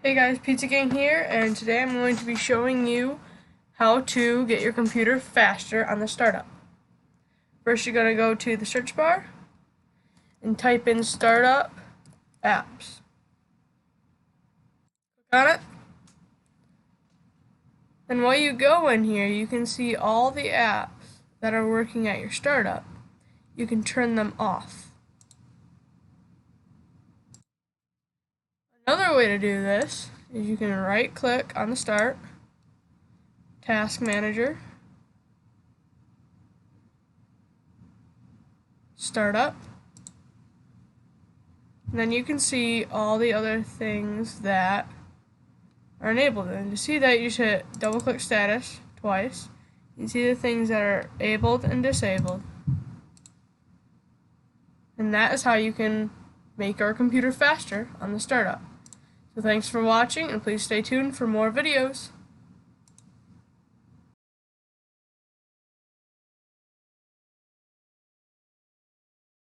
Hey guys, Pizza Gang here, and today I'm going to be showing you how to get your computer faster on the startup. First, you're going to go to the search bar and type in Startup Apps. Click on it. And while you go in here, you can see all the apps that are working at your startup. You can turn them off. Another way to do this is you can right click on the Start, Task Manager, Startup, and then you can see all the other things that are enabled. And to see that, you should hit double click status twice. You can see the things that are enabled and disabled. And that is how you can make our computer faster on the startup. So thanks for watching, and please stay tuned for more videos.